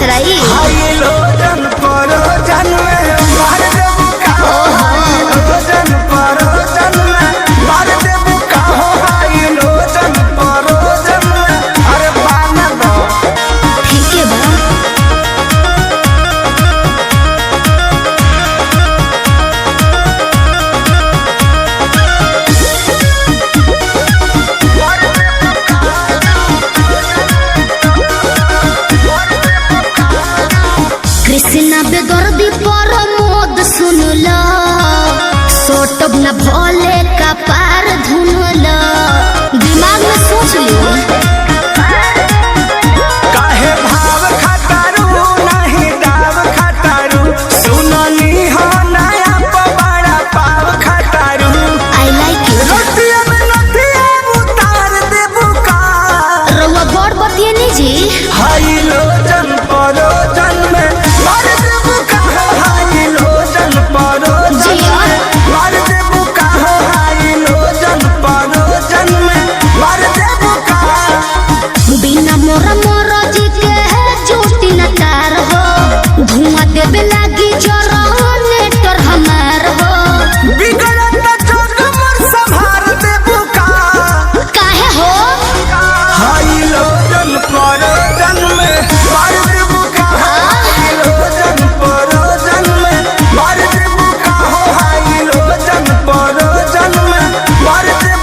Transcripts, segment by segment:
चलाई कृष्णा बेदर्दी पर मोद सुन लो सोटब न भोले का पार धुन लो दिमाग में सोच लो काहे भाव खटारू नहीं दाव खटारू सुनली हो नया पवाड़ा पाव खटारू आई लाइक यू रोटिया में नथिया उतार दे बुका रउआ बड़ बतिए नहीं जी हाई लो जन परो जन में मार दे बुका हाई लो जन परो जन में मार दे बुका हाई लो जन परो जन में मार दे बुका बिना मोरा मोरा जी के है चोटी न तार हो धुआं देवे लागी जरा नेटर हमार हो बिगड़त जग मोर संभार दे बुका काहे हो हाई लो जन परो जन में मार दे बुका हाई लो जन परो जन में मार दे बुका हाई लो जन परो जन में मार दे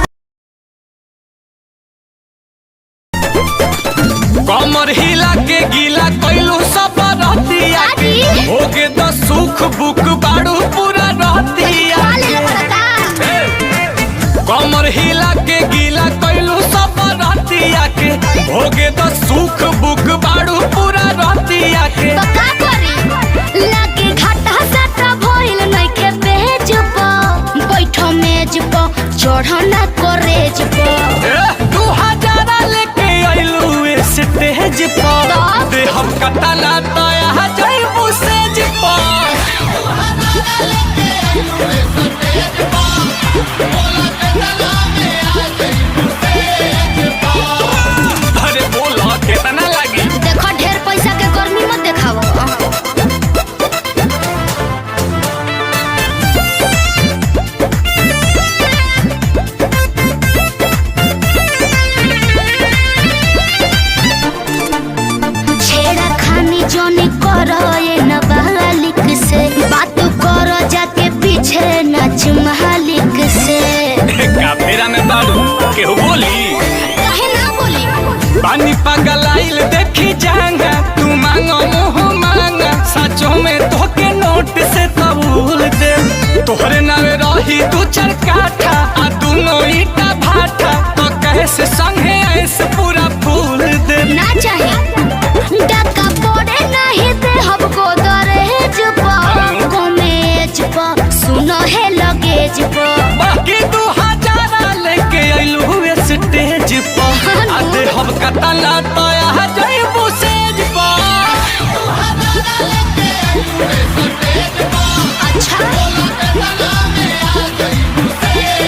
कमर हिला के गीला कइलू सब रहतिया होगे तो सुख बुक बाड़ू पूरा रहतिया कमर हिला के गीला कइलू सब रहतिया के होगे तो सुख बुक बाड़ू पूरा रहतिया के तो का करी लागे घाटा साटा भइल नइखे पेज प बैठो मेज प चढ़ना करेज प 2000 लेके आइलू स्टेज पर दे हम कटाला तया जइबू सेज पर अरे बोला कितना लगी देखो ढेर पैसा के गर्मी मत देखाओ छेड़ा खानी जोनी करो ये नाबालिग से बात करो जाके पीछे नाच मालिक से काफेरा में बाड़ू केहू बोली काहे ना बोली पानी पगलाइल देखी जांगा तू मांगो मुँह मांगा सचो में तोके नोट से कबूल दे तोहरे नावे रही तू चरकाठा आ दोनों ईटा भाटा तो कैसे संगे ऐसे पूरा फूल दे ना चाहे डका पड़े नहीं दे हमको दरहेज पर कमेज पर सुनो है लगेज पर बाकी 2000 लेके आइलू स्टेज पर आ दे हम कटाला तया जइबू सेज पर अच्छा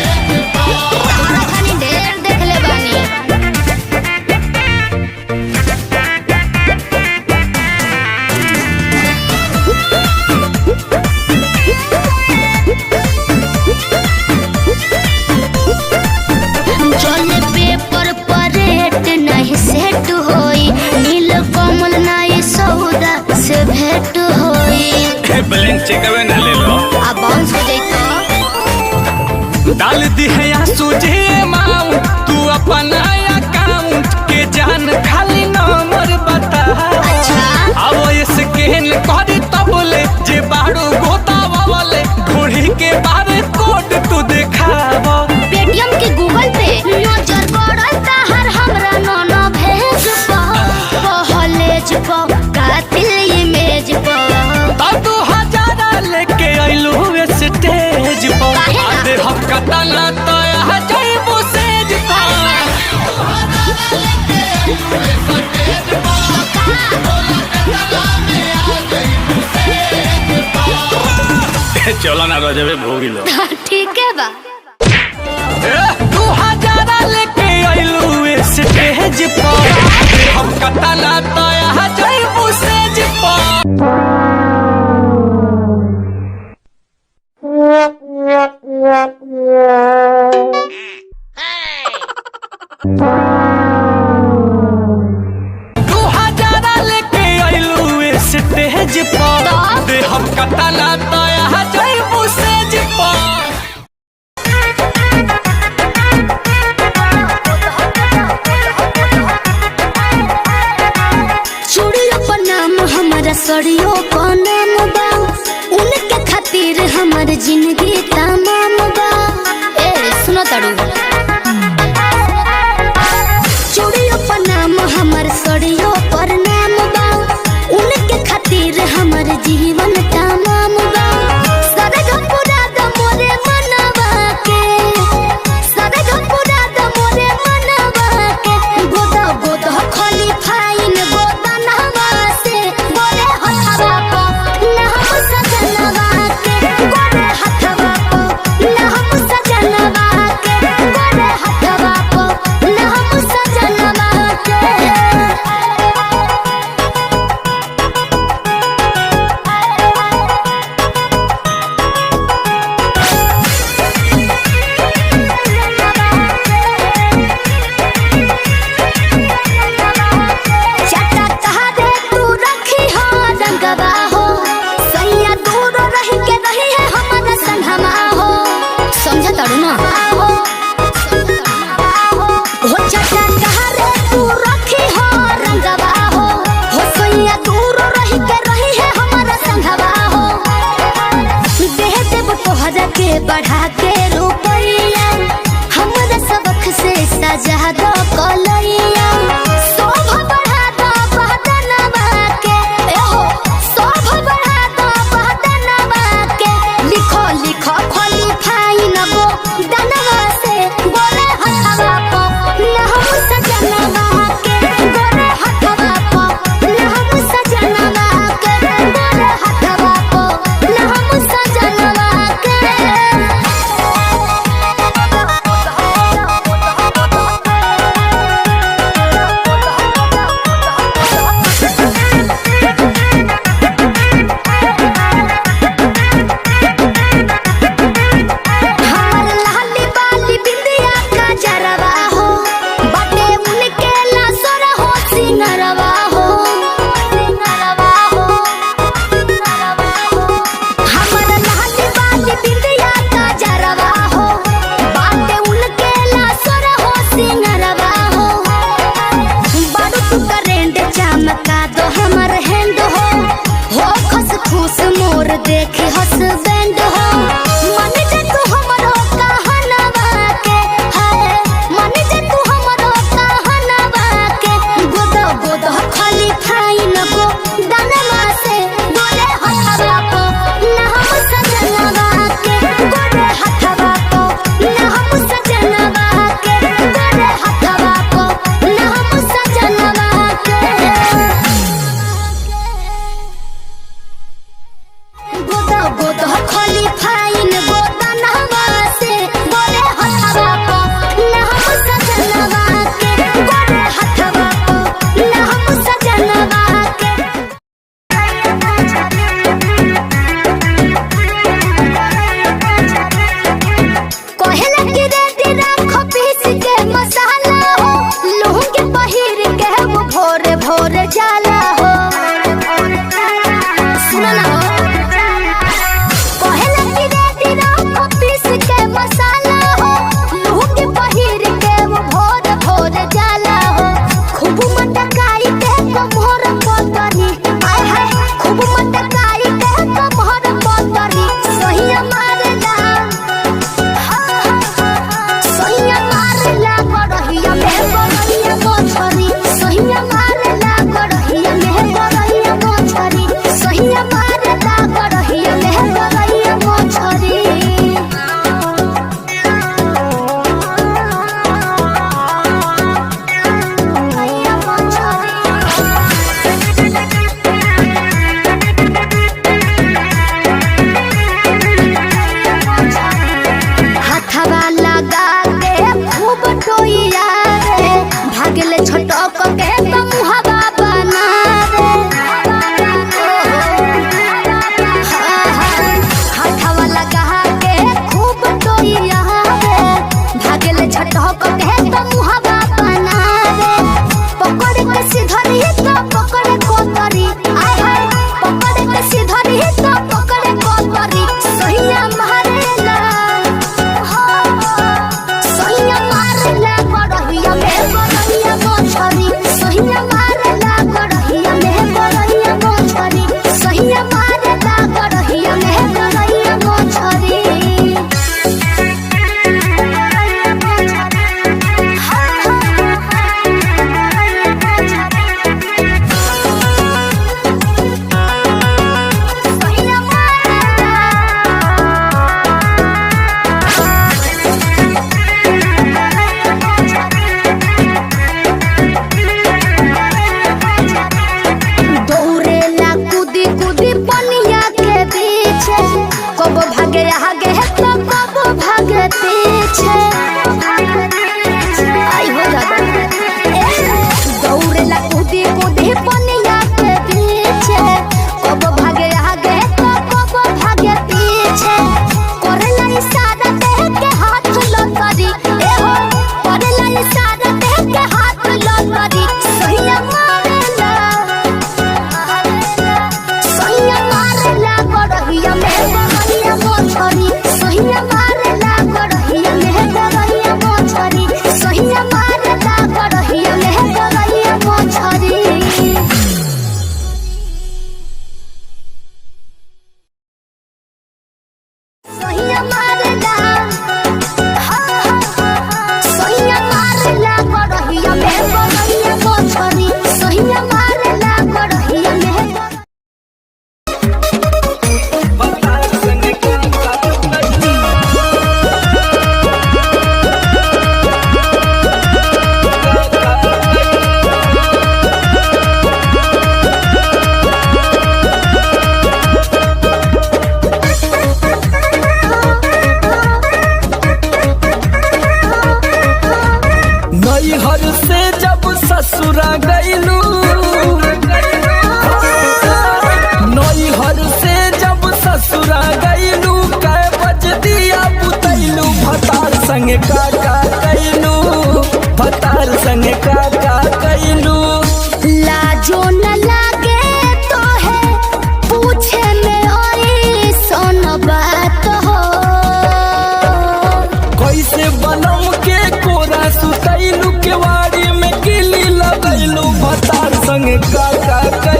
तारा खानी ढेर देख ले बानी चले पेपर पर रेट नहीं सेट होई नील कमल नहीं सौदा से भेंट होई ब्लैंक चेकवे ना ले लो आ बाउंस हो जाई तो डाल दी है या सूझे माऊ तू अपना अकाउंट के जान खाली नंबर बता अच्छा अब ये स्कैन कर तबले जे बाड़ू गोता वाले ढोढ़ी के बारे कोड तू दिखावा पेटीएम के गूगल पे नजर पड़ल ताहर हमरा नोनो भेज पहलेज कातिल इमेज तब 2000 लेके आइलू स्टेज पर आ दे हम कटाला तया जइबू सेज पर चलो ना रजबे भोगी लो ठीक है बा 2000 लेके आइलू स्टेज पर हम कटाला तया जइबू सेज स्टेज पर दे हम कतना तया जइबू सेज पर। चूड़ियों पर नाम हमारा सड़ियों पर नाम बा उनके खातिर हमार जिंदगी तमाम बा। ए सुनो तड़ू चूड़ियों पर नाम हमार सड़ियों पर नाम बा उनके खातिर हमार जीवन तमाम बा। सरग पूरा द मोरे मनवा के सरग पूरा द मोरे मनवा के गोदा गोदा खाली फाइन गोदा नहवा से बोले हथवा को ना हम सजनवा के गोरे हथवा को ना हम सजनवा के गोरे हथवा को ना हम सजनवा के। चटा तहरे तू रखी हो रंगवा हो सैया दूर रही के रही है हमारा संगमा हो समझ तड़ू ना हो चटा तहरे तू रखी हो रंगवा हो सैया दूर रही के रही है हमारा संगवा हो। देह देव तोहरा के बढ़ा के रुपैया हमारा सबक से सजा दो कलैया शोभा बढ़ा दो बहदनवा के एहो शोभा बढ़ा दो बहदनवा के लिखो लिखो खोली फाइन गो दनवा से बोले हथवा को ना हम सजनवा के बोले हथवा को ना हम सजनवा के बोले हथवा को ना हम सजनवा के।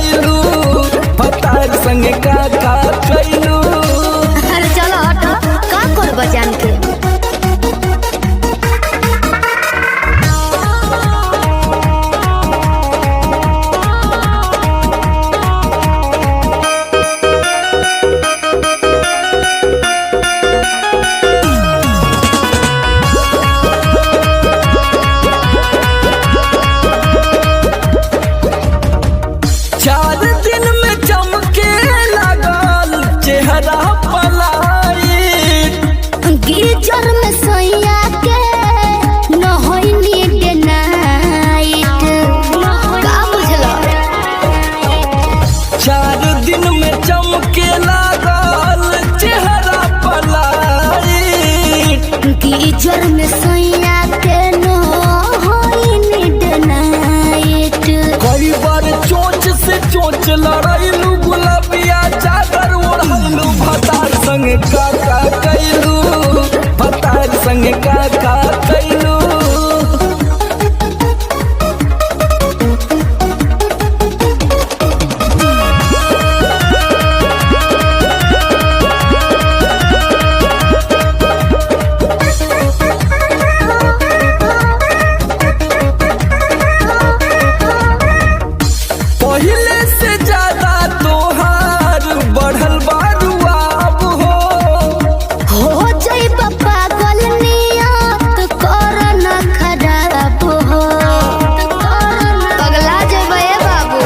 कैलू भतार संगे का कैलू। अरे चलो हटो, का करब जान के। चार दिन में चमके लगल चेहरा पलायिट, गीजर में सैया के नहैनी डे नाइट। का बुझलो? चार दिन में चमके लगल चेहरा पलायिट, गीजर में सैया के नहैनी डे नाइट। कई बार चोंच से चोंच लड़ाइलू, गुलाबिया चादर ओढ़लू भतार संगे का कैलू, भतार संगे का कैलू। पहिले से ज्यादा तोहार बढ़ल बारुआब हो जाइब पागल नियत कर न खराब हो। पगला जाइब ए बाबू।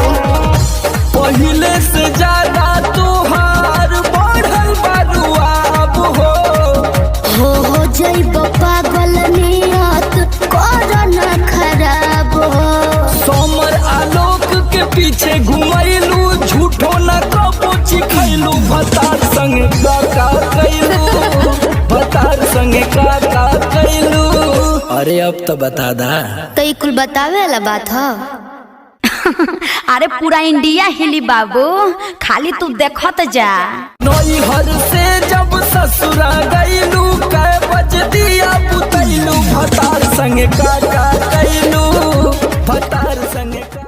पहिले से ज्यादा तोहार बढ़ल बारुआब हो जाइब पागल नियत कर न खराब हो। सोमर आलोक के पीछे घुमैलू, झूठो न कबो चिखैलू भतार संगे का कैलू, भतार संगे का कैलू। अरे अब तो बता दा। तो ई कुल बतावे वाला बात ह। अरे पूरा इंडिया हिली बाबू, खाली तू देखत जा। नैहर से जब ससुरा गईलू, कै बज दिया बुतैलू भतार संगे का कैलू, भतार संगे का।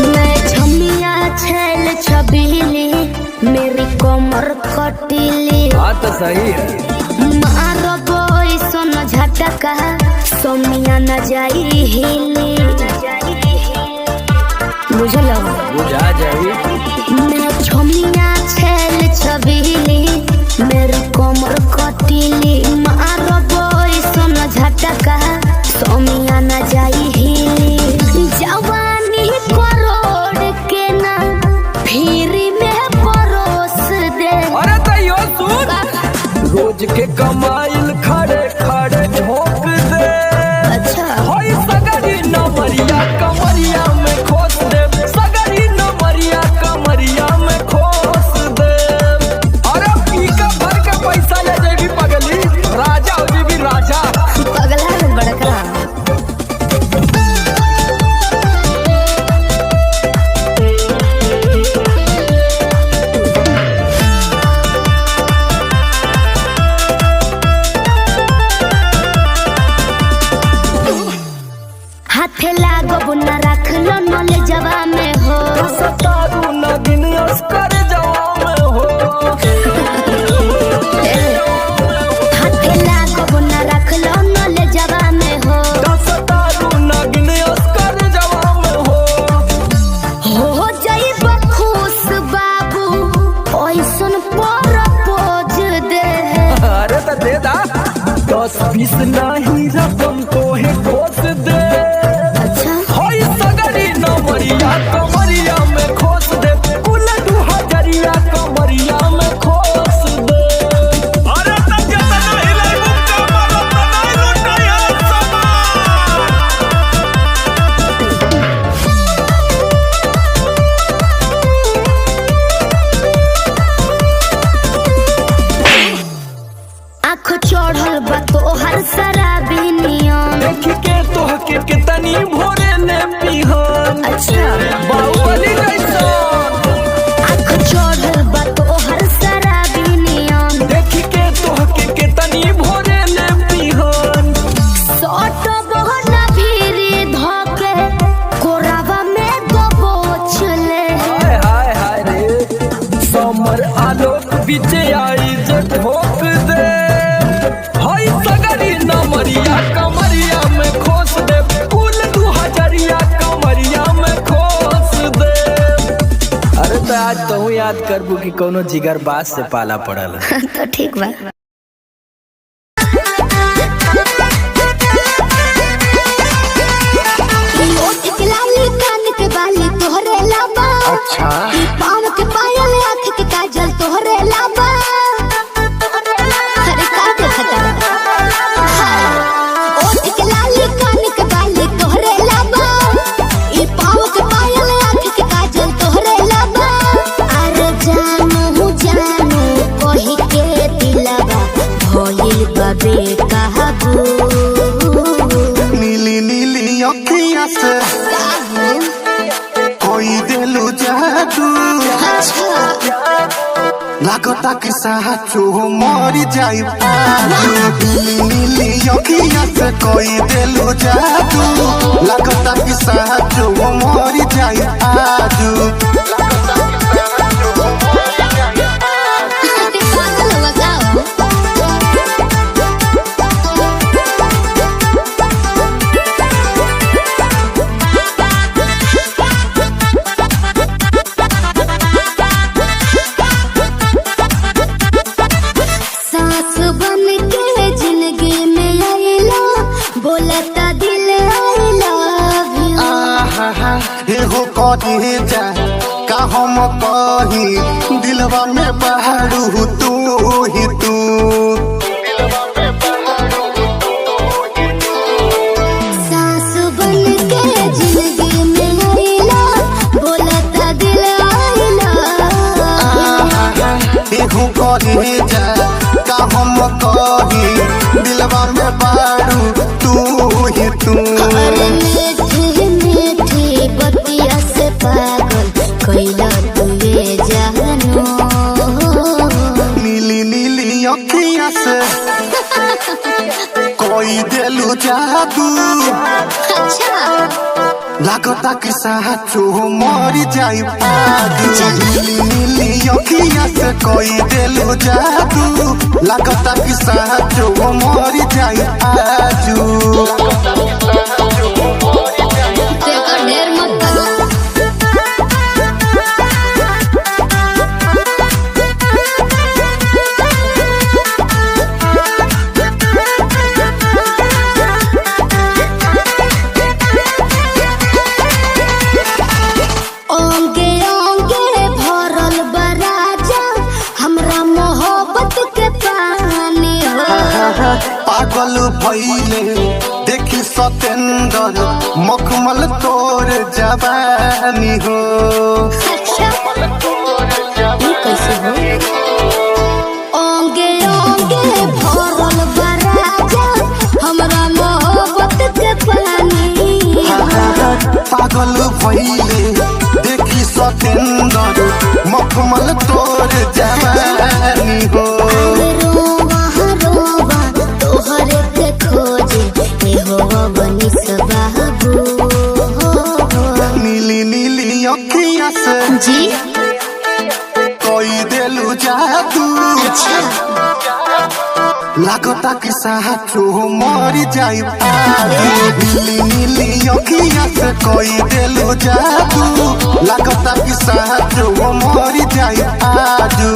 मैं छमिया छैल छबीली, मेरी कमर कटीली। बात तो सही है। मारो बोई सोन झटका, सोमिया न जाई हिली। बुझलो? बुझा जाई। मैं छमिया छैल छबीली, मेरी कमर कटीली। मारो बोई सोन झटका, सोमिया न जाई हिली। जवानी करोड़ के ना फिरी में परोस दे। अरे तैयो सुन, रोज के कमाइल खड़े खड़े झोंक दे। अच्छा होई सगरी नमरिया कमरिया में खोस दे, सगरी नमरिया कमरिया में खोस दे। अरे पी का भर के पैसा ले जेबी पगली, राजा हो जेबी राजा। पगला है बड़का। हाथे लागो न रख लो नले जवा में हो। सतारू नगिन अस्कर जवा में हो। हाथे लागो न रख लो नले जवा में हो। सतारू नगिन अस्कर जवा में हो। हो जाइब खुश बाबू, ओइसन पर पोज दे। अरे तो दे दा, 10-20 नहीं रकम तो है खोस दे। अच्छा होई सगरी नमरिया कमरिया में खोस दे, कुल 2000 कमरिया में खोस दे। अरे तब जता नहीं लागू कमर तो नहीं लुटाया आँख चढ़ल बा तोहर सरा भोरे ने पिहन। अच्छा बाहुबली जैसन आँख चढ़ल बा तोहर शराबी नियम। देखी के तोहके केतनी भोरे ने पिहन। सट बहना भीरी धके कोरावा में दबोच ले। हाय हाय हाय रे समर आलोक बीचे आई जे ठोक दे। हाय सगरी नमरिया कमरिया में खोस दे। फूल 2000 कमरिया में खोस दे। अरे तो आज तो याद करबू कि कोनो जिगर बास से पाला पड़ल। तो ठीक बा। अच्छा पाँव के पायल आँख के काजल तोहरे लाबा। अरे का देखता ओठ के लाली कान के बाली तोहरे लाबा। ई पाँव के पायल आँख के काजल तोहरे लाबा। अरे जानू जानू कही के दिलवा भइल बा बेकाबू। नीली नीली अखियाँ से कोई दिलु जादू। लागता कि साचो मरी जाई आजू। नीली नीली अखियाँ से कोई दिलु जादू। लागता कि साचो मरी जाई आजू। सांस बन के जिंदगी में आइला बोलता दिल आई लव यू। एहो कहे जा का हम कही दिलवा में बहारू तू ही तू। सांस बन के जिंदगी में आइला बोलता दिल आई लव यू। एहो कहे जा का हम कही दिलवा में बहारू तू ही तू। अरे मीठी मीठी बतिया से पागल कैला तुए जानू। नीली नीली अखियाँ से कोई दिलु जादू। अच्छा लागता कि साचो मरी जाई आजू। नीली नीली अखियाँ से कोई दिलु जादू। लागता कि साचो मरी जाई आजू। देखो ढेर मत करो। ओंगे ओंगे भरल बराजा हमरा मोहब्बत के पानी हो। पागल भइले देखी सतेंदर मखमल तोर जवानी हो। अच्छा ये कैसे हो? ओंगे ओंगे भरल बराजा हमरा मोहब्बत के पानी हो। पागल भइले देखी सतेंदर मखमल तोर जवानी हो। रोवा रोवा तोहरे के खोजे ए हो बनी सबाबू। नीली नीली अखियाँ से जी कोई दिलु जादू। लागता कि साचो मरी जाई आजू। नीली नीली अखियाँ से कोई दिलु जादू। लागता कि साचो मरी जाई आजू।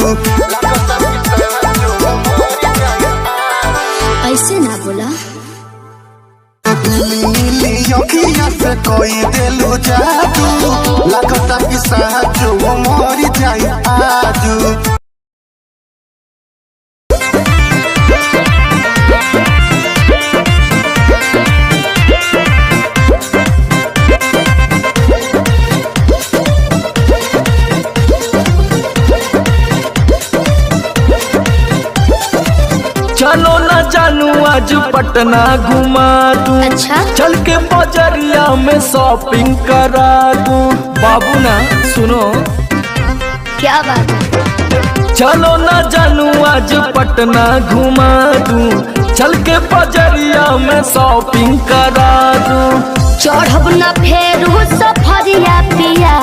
ऐसे ना बोला। नीली नीली अखियाँ से कोई दिलु जादू। लागता कि साचो मरी जाई आजू। आज पटना घुमा दूं। अच्छा चल के बजरिया में शॉपिंग करा दूं। बाबू ना सुनो, क्या बात है? चलो ना जानू आज पटना घुमा दूं। चल के बजरिया में शॉपिंग करा दूं। चढ़ब न फेरू सफरिया पिया,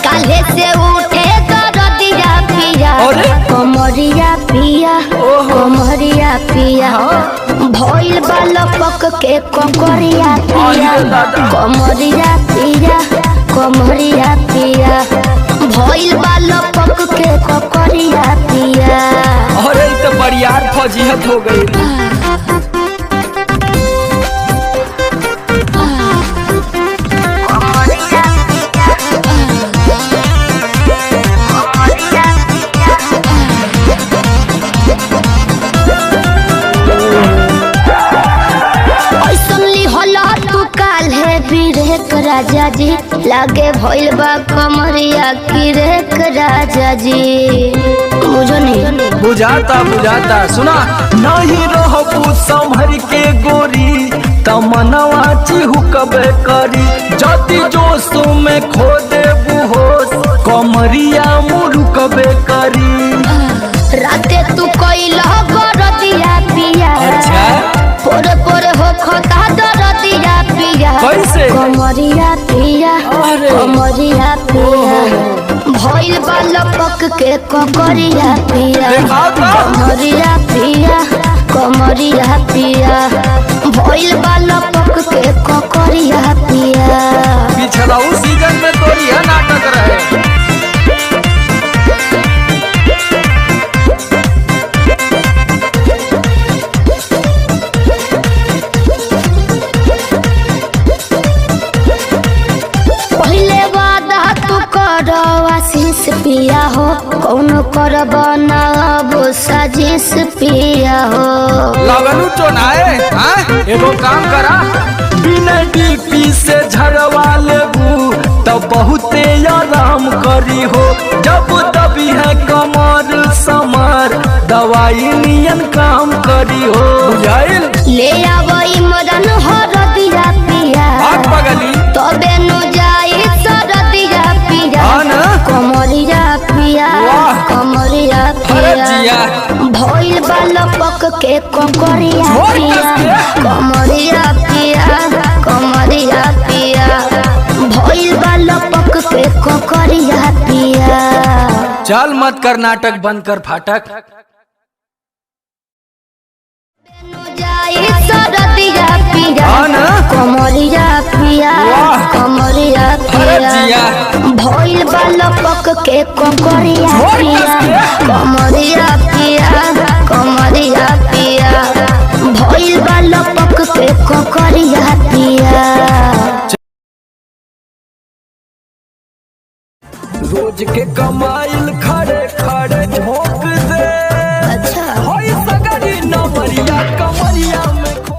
काले से उठे दरदिया पिया, अरे? कमरिया पिया, कमरिया पिया, भइल बालपक के ककरिया पिया, कमरिया पिया, कमरिया पिया, भइल बालपक के ककरिया पिया। अरे तो बरियार फजीहत हो गई। राजा जी लागे भइल बा कमरिया की रेख राजा जी, बुझो नहीं? बुझाता बुझाता, सुना नहीं रहबू संभर के गोरी तमनवा चिहुकबे करी। जति जोश में खो देबू होश कमरिया मुरुकबे करी। राते तू कइला गरदिया पिया, अच्छा पोरे पोरे हो खता दरदिया पिया, कैसे? कमरिया पिया, कमरिया पिया, भइल बालपक के ककरिया पिया, कमरिया पिया, कमरिया पिया, भइल बालपक के ककरिया पिया। पिछला उस सीजन में तो यह नाटक रहे। आशीष पिया हो, कौन करब ना अब साजिश पिया हो। लगनू चोनाए एगो काम करा, बिना डीपी से झड़वा लेबू तब बहुते आराम करी हो। जब दबी है कमर समर दवाई नियन काम करी हो। बुझाइल? ले आवई मदन हरदिया पिया, पगली तबे नु जाई सरदिया पिया, कमरिया पिया, कमरिया पिया, भइल बालपक के ककरिया पिया, कमरिया पिया, कमरिया पिया, भइल बालपक के ककरिया पिया। चल मत कर नाटक, बंद कर फाटक। सरदिया पिया, कमरिया पिया, कमरिया पिया, भइल बालपक के ककरिया पिया, कमरिया पिया, कमरिया पिया, भइल बालपक के ककरिया पिया। रोज के कमाइल खड़े खड़े झोंक दे। अच्छा होई सगरी नमरिया कमरिया में खो।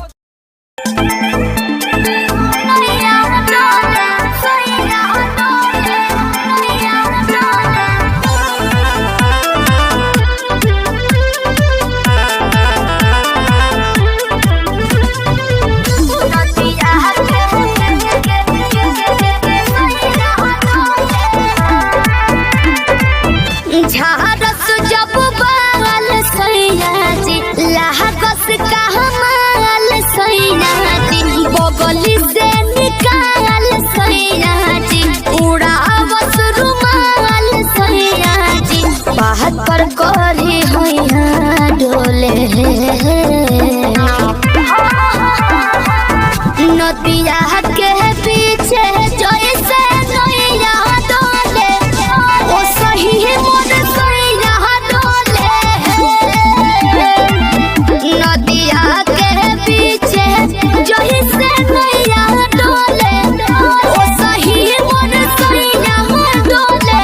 झारस जब बाल सैया जी, लागस का हमाल सैया जी, बगली से निकाल सैया जी, उड़ावस रुमाल सैया जी, बात पर करी हैया डोले। नदिया के पीछे जैसे नैया डोले, ओ सही मोर सैया डोले। नदिया के पीछे जैसे नैया डोले, ओ सही मोर सैया डोले।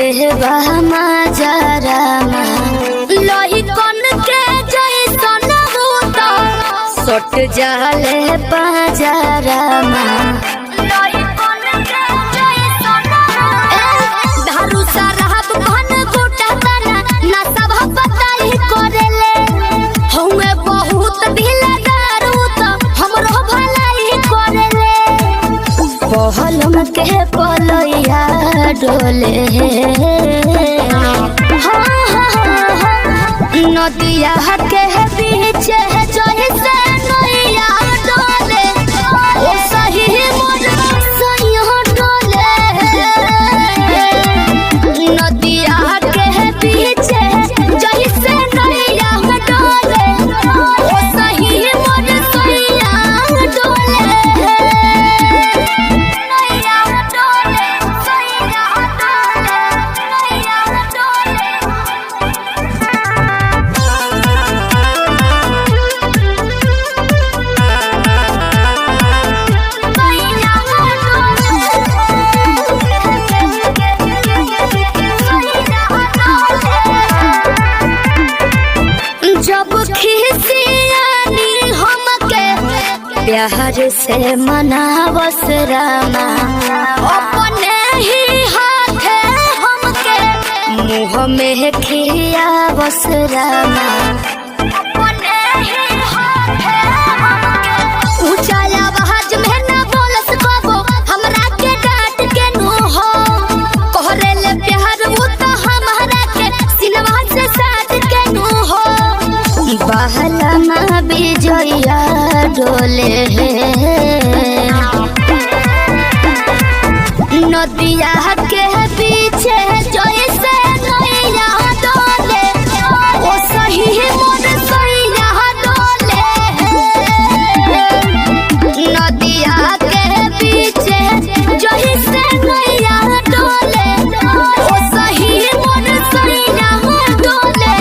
ले बहमा जरामा लोही कन के जैसन होता सट जाले पाजरामा लोही कन के जैसन दारू शराब भन गोटा तना ना सब बताई करेले हमें बहुत ढीला दारू तो हमरो भलाई करेले पहलम के पलैया डोले नदिया के बीच जैसे नैया डोले ओ सही मोर सैया डोले नदिया के बीच जैसे नैया डोले ओ सही मोर सैया डोले जब खिसियानी हमके प्यार से मनावस रामा अपने ही हाथे हमके मुँह में खियावस रामा अपने ही हाथे हमके ऊंचा आवाज में ना बोलस कबो हमरा के डांट के नु हो कहरेले प्यार वो तो हमारा के सिनवा से साथ के नु हो बहलमा बिजया डोले नदिया के पीछे जैसे नैया डोले ओ सही मोर सैया डोले नदिया के पीछे जैसे नैया डोले ओ सही मोर सैया डोले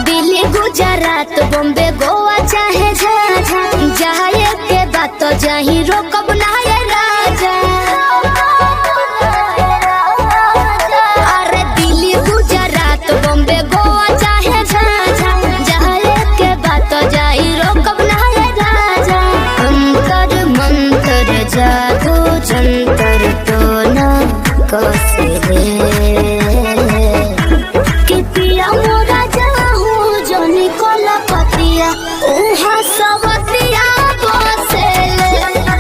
दिल्ली गुजरात बॉम्बे गोवा चाहे झाझा जाए के बात तो जाही रोकब ना ये राजा अरे दिल्ली गुजरात बॉम्बे गोवा चाहे झाझा जाए के बात तो जाही रोकब ना ये राजा अंतर मंतर जादू जंतर तो ना कसे कि पिया मोरा जाहू जोनी कोला पतिया उहा सवतिया बसेले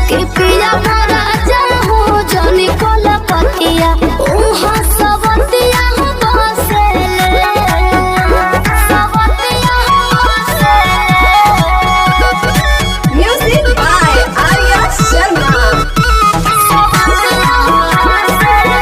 कि पिया मोरा जाहू जोनी कोला पतिया उहा सवतिया बसेले सवतिया बसेले म्यूजिक बाय आर्या शर्मा सवतिया बसेले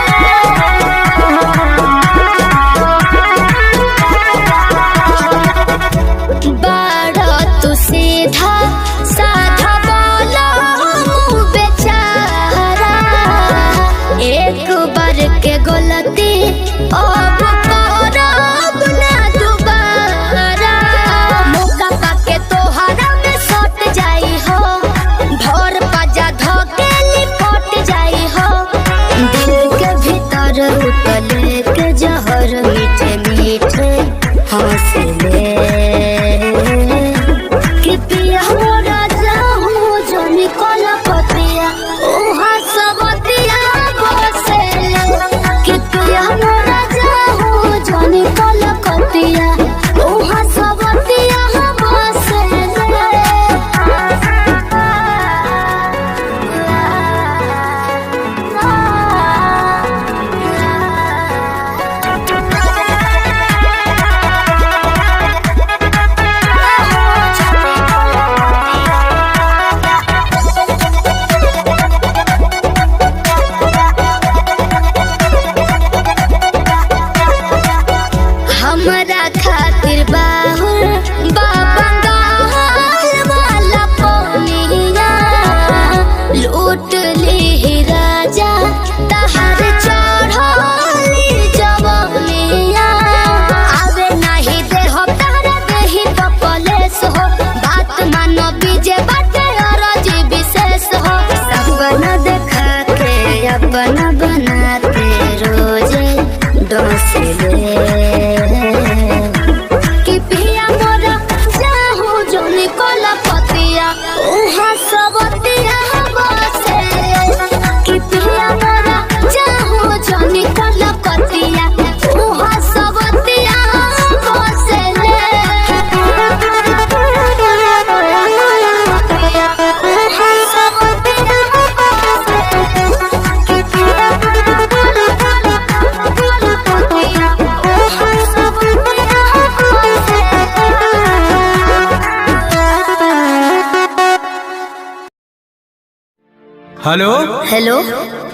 हेलो हेलो।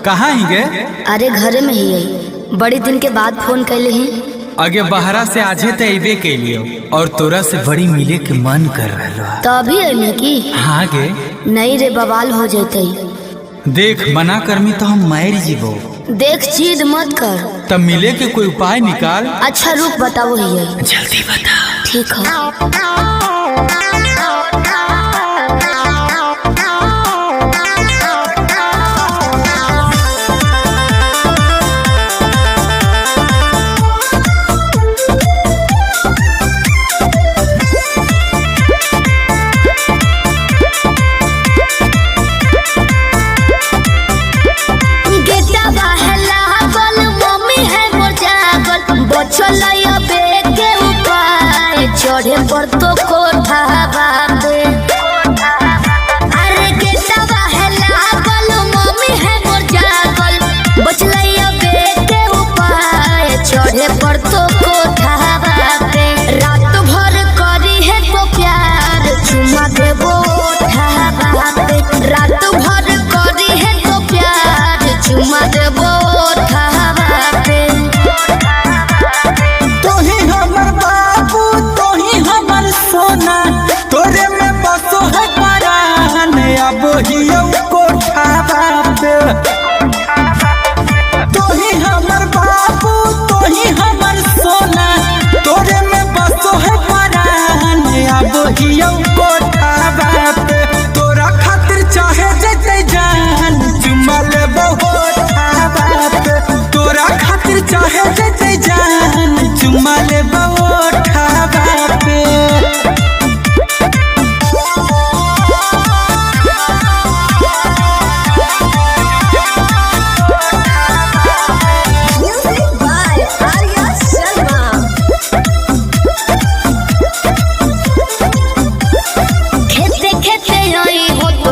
कहाँ ही गे? अरे घरे में ही है, बड़ी दिन के बाद फोन कैले हैं। आगे बहरा से आजे तो अबे कैलियो और तोरा से बड़ी मिले के मन कर रहा। तो अभी है की? हाँ गे। नहीं रे, बवाल हो जाते। देख मना करमी तो हम मार जीवो। देख जिद मत कर। तब मिले के कोई उपाय निकाल। अच्छा रुक बताओ ही है। जल्दी बता। ठीक है। चढ़े पर तो कोठावा पे, अरे गेटवा है लागल, मम्मी है मोर जागल, बचलैया बेटे उपाय चढ़े पर तो कोठावा पे। रात भर करी है तो प्यार चुमा देबो ओठावा पे, रात भर करी है तो प्यार चुमा देबो ओठावा पे। तोरे में बसो है परान अब हियो कोठावा पे। तोही हमर बाबू तोही हमर सोना, तोरे में बसो है परान अब हियो कोठावा पे। तोरा खातिर चाहे जते जान चुमा लेबो ओठावा पे। तोरा खातिर चाहे जते जान चुमा लेबो ओठावा पे।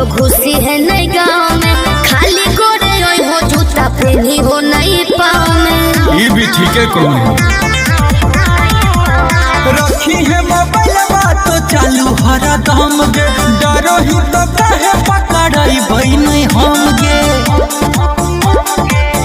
खुशी है नहीं गाँव में, खाली गोरे रोई हो जूता पहनी हो नहीं पाँव में। ये भी ठीक है कौन रखी है मोबाइल बात तो चालू हरा दम गे, डरो ही तो कहे पकड़ाई भाई नहीं हम गे।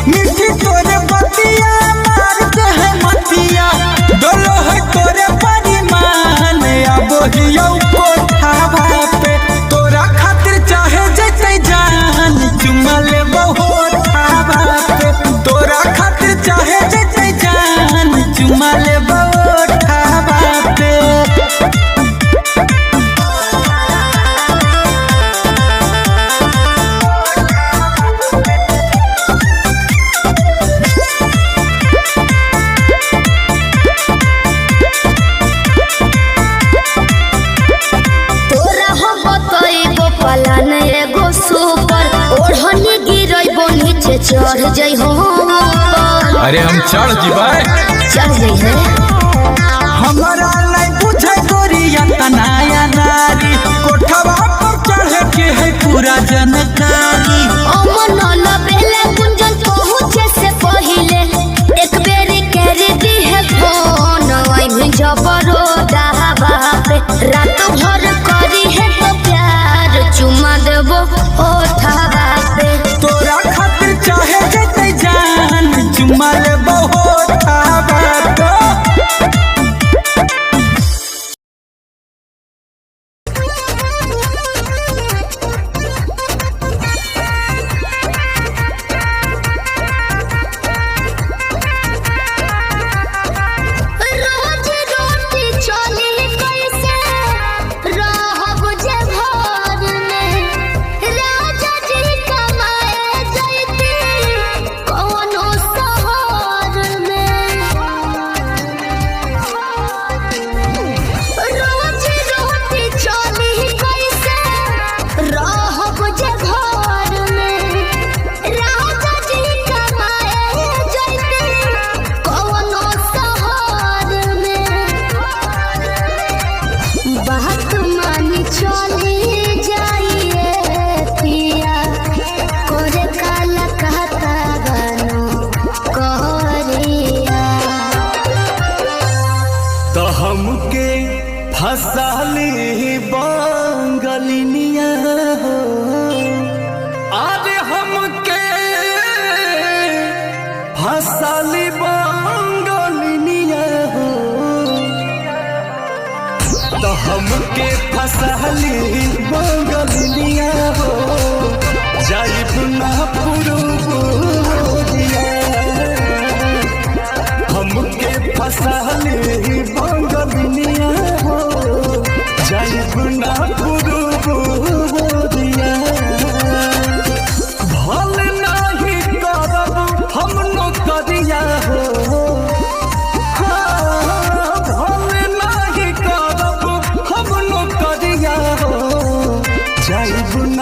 मिठी तोरे बतिया मारते है मतिया, डोलो है तोरे परिमान अब हियो कोठावा पे। तोरा खातिर चाहे जते जान चुमा लेबो ओठावा पे। तोरा खातिर चाहे जते जान चुमा लेबो ओठावा पे। पलान एगो सुपर ओढ़नी गिरैबो नीचे चढ़ जाइ हो। अरे हम चढ़ जीवाए। चढ़ जाइ है। हमरा नहीं बुझे गोरिया तनाया नारी, कोठवा पर चढ़े के है पूरा जानकारी। अमन लबेले गुंजन पहुँचे से पहिले एक बेरी कर दी है फोन, वही जबरो दावा पे। रात भर करी है तो प्यार चुमा देबो ओठावा पे। तोरा खातिर चाहे जते जान चुमा लेबो ओठावा पे। रोज रोटी चली कैसे रहब जे घर में,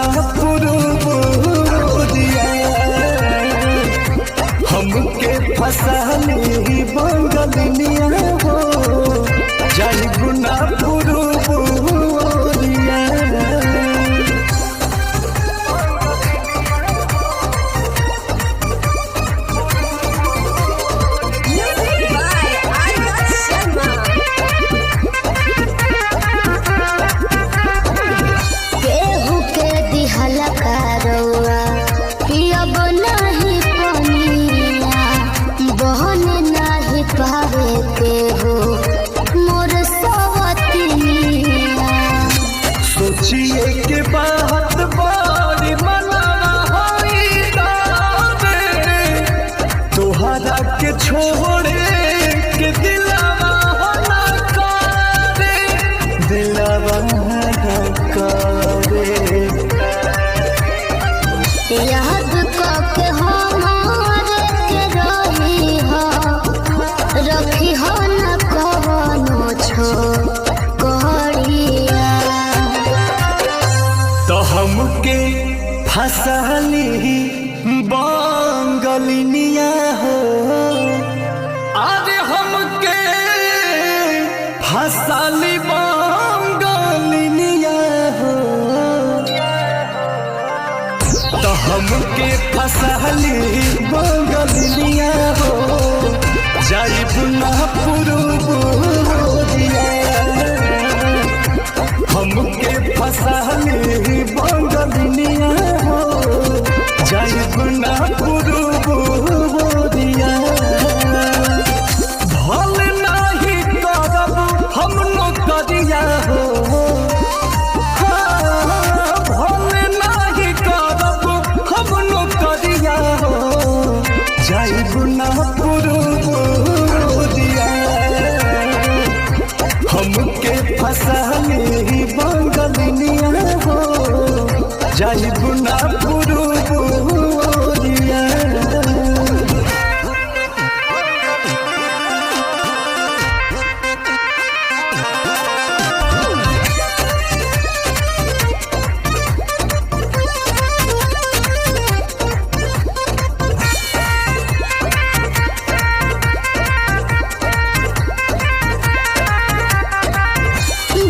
गुना पुरुबुरिया हमके फसाली बंगलिया हो जाई गुना पुरुबुरिया। सोचिए के बात बड़ी मनाना होई दावे तोहरा के छोड़े के दिलावा होना करे दिलावा होना करे याद करके हमारे के रही हो रखी हो न कवनो छोकरिया। तो हमके फसाली बंगलिनिया हो अरे हमके फसाली बंगलिनिया हो तो हमके फसाली बंगलिनिया हो जाई बुना पुरुबुरिया हमके फसाली बंगलिया हो जाई गुना पुरुबुरिया। भल नाही करब हम नौकरिया हो भल नाही करब हम नौकरिया हो जाई गुना पुरुबुरिया हमके फसाली बंगलिया हो जाई गुना पुरुबुरिया।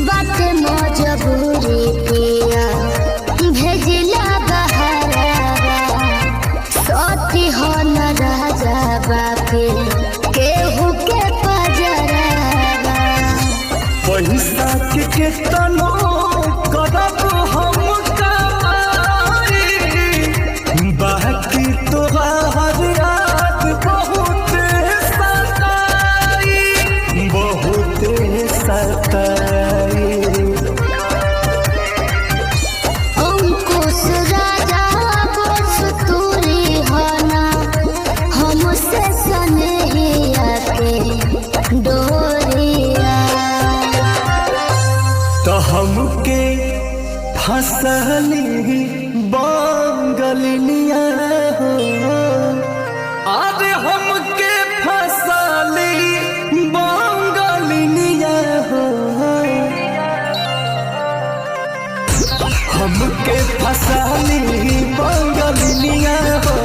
बात मजबूरी पिया भेजिला बहरावा सती हो न राजा बापे केहू के पजरावा। पैसा के केतनो करब हम कमाई बाकी तोहार याद बहुत सताई बहुत सताई। अंकुश राजा बस तूरी होना हमसे सनहिया के डोरिया। तो हमके फसली बंगलिया हो अरे हमके फसली बंगलिया हो हमके फसली बंगलिया हो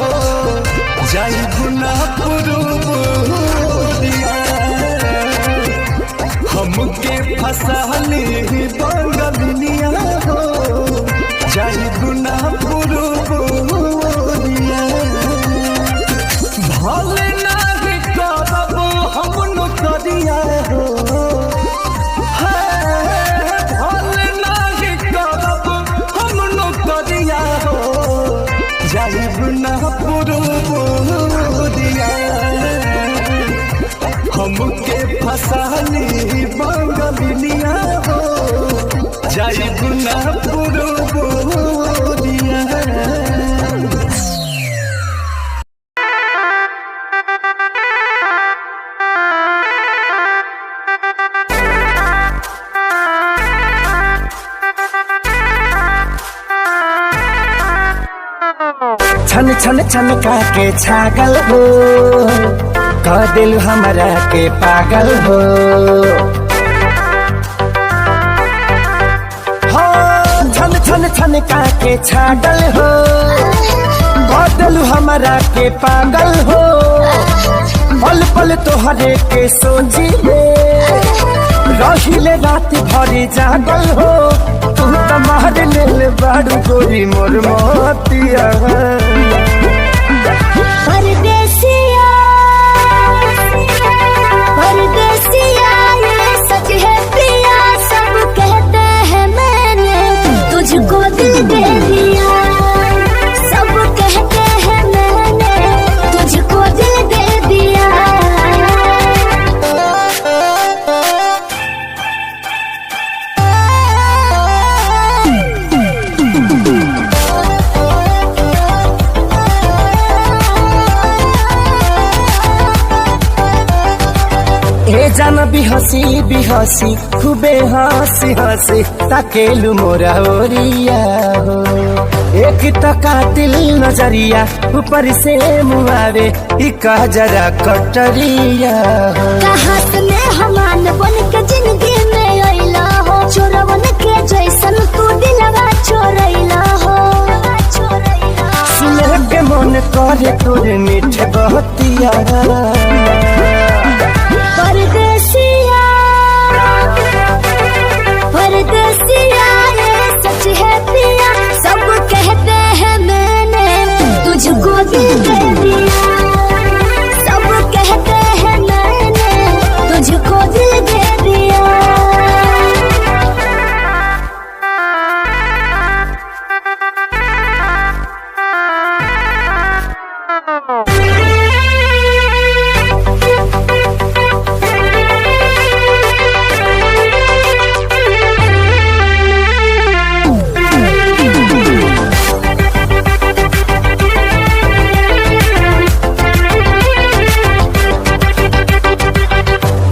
जाई गुना पुरुबुरिया हमके फसली बंगलिया हो जाई गुना पुरुबुरिया। भल नाही करब हम नौकरिया हो भल नाही करब हम नौकरिया हो जाई गुना पुरुबुरिया हमके फसाली बंगलिया हो जाई गुना पुरुबुरिया। छन छन छनका के छागल हो कह दिल हमरा के पागल हो छन छन छन के छागल हो बदलू हमारा के पागल हो पल पल तोहरे के सोची रहिले रात भरी जागल हो तू तो मार ले बाड़ू गोरी मोर मोतिया परदेसिया परदेसिया ये सच है पिया सब कहते हैं मैंने तुझको दिल दे दिया सब कहते हैं मैंने तुझको दिल दे दिया ए जान बिहसी खूबे हंसी हंसी ताकेलु मोरा ओरिया हो एक तो कातिल नजरिया ऊपर से मुआरे इका जरा कटरिया हो कहाँ से मैं हमान बन के जिंदगी में अइला हो चोरवन के जैसन तू दिलवा चोरैला हो सुने के मन करे तोरे मीठे बहतिया परदेसिया परदेसिया ये सच है पिया सब कहते हैं मैंने तुझको दिल दे दिया सब कहते हैं मैंने तुझको दिल दे दिया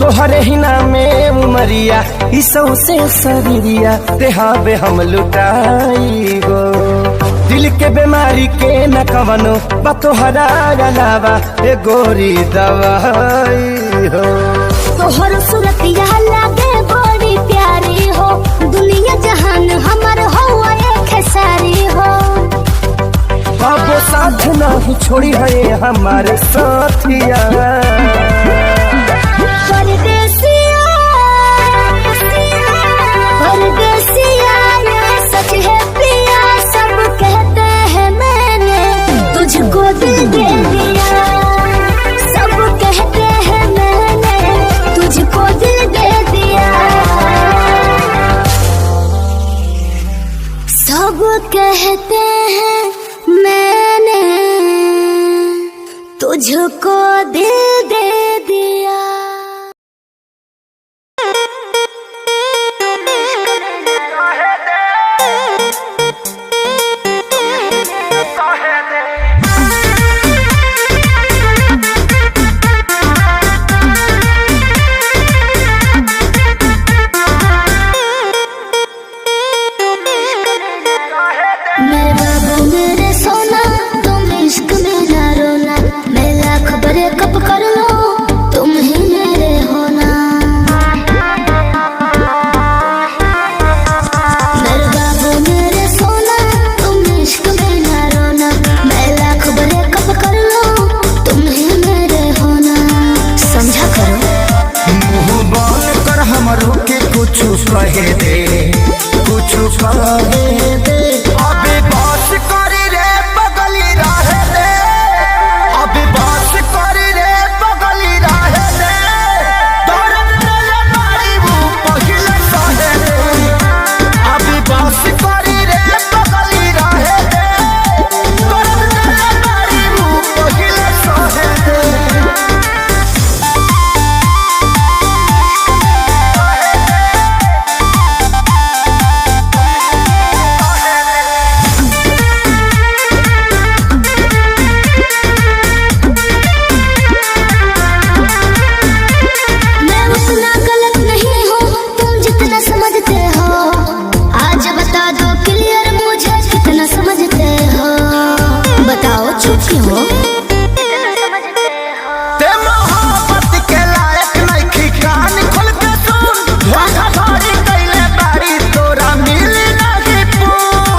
तोहरे ही नामे उमरिया इसौ से शरीरिया देहाबे हम लुटाई गो दिल के बीमारी के न कवनो बतोहरा अलावा ए गोरी दवाई हो तोहर सूरतिया लागे बड़ी प्यारी हो दुनिया जहान हमर हो एक सारी हो अब साथ नहीं छोड़ी है हमारे साथिया परदेसिया परदेसिया ये सच है पिया सब कहते हैं मैंने तुझको दिल दे दिया सब कहते हैं मैंने तुझको दिल दे दिया सब कहते हैं मैंने तुझको दिल दे दिया मेरे बाबू मेरे सोना तुम इश्क में ना रोना मैं लाख बड़े कप कर लो तुम ही मेरे होना मेरे बाबू मेरे सोना तुम इश्क में ना रोना मैं लाख बड़े कप कर लो तुम ही मेरे होना समझा करो मुँह बोल कर हमरो के कुछ कहे दे कुछ कहे दे अबे बात करी रे बगली रहे दे अबे बात करी रे बगली रहे दे दर्द ले मारी वो पहिले सहे दे अबे बात करी रे बगली रहे दे दर्द ले मारी वो पहिले सहे दे मैं उतना गलत नहीं हूँ तुम जितना समझते हो आज बता दो क्लियर मुझे कितना समझते हो बताओ चुप क्यों हो ते मोहब्बत के लायक नहीं कान खोल के सुन धोखा धड़ी कैले बारी तोरा मिली नहीं पून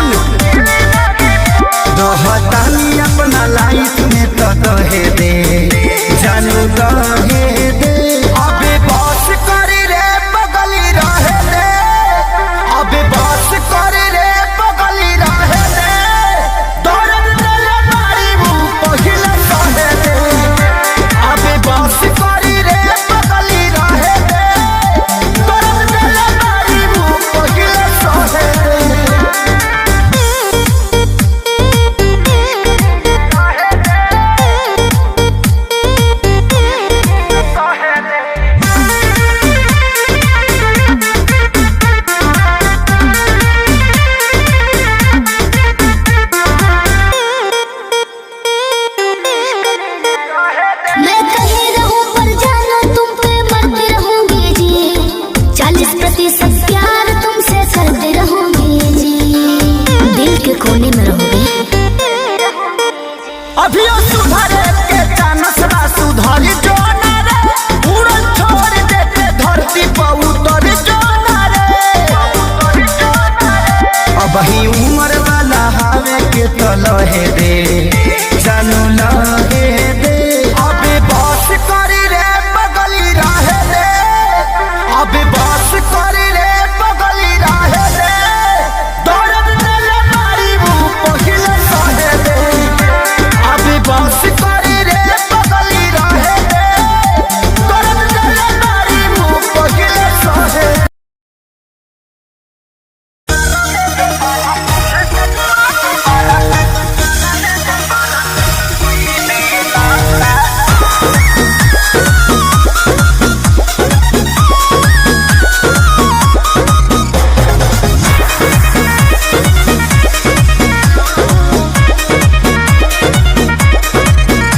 होली में रहोगे। अभी सुधरे के चानस बा सुधरी जो ना रे उड़न छोड़ देते धरती पर उतर जो ना रे अब ही उम्र वाला हवे के तलहे दे जानू लहे दे अबे बस करी रे बगली रहे दे अबे बस करी रे बगली रहे दे दर्द दिले मारी मुंह पहिले सहे दे अबे बस करी रे बगली रहे दे दर्द दिले मारी मुंह पहिले सहे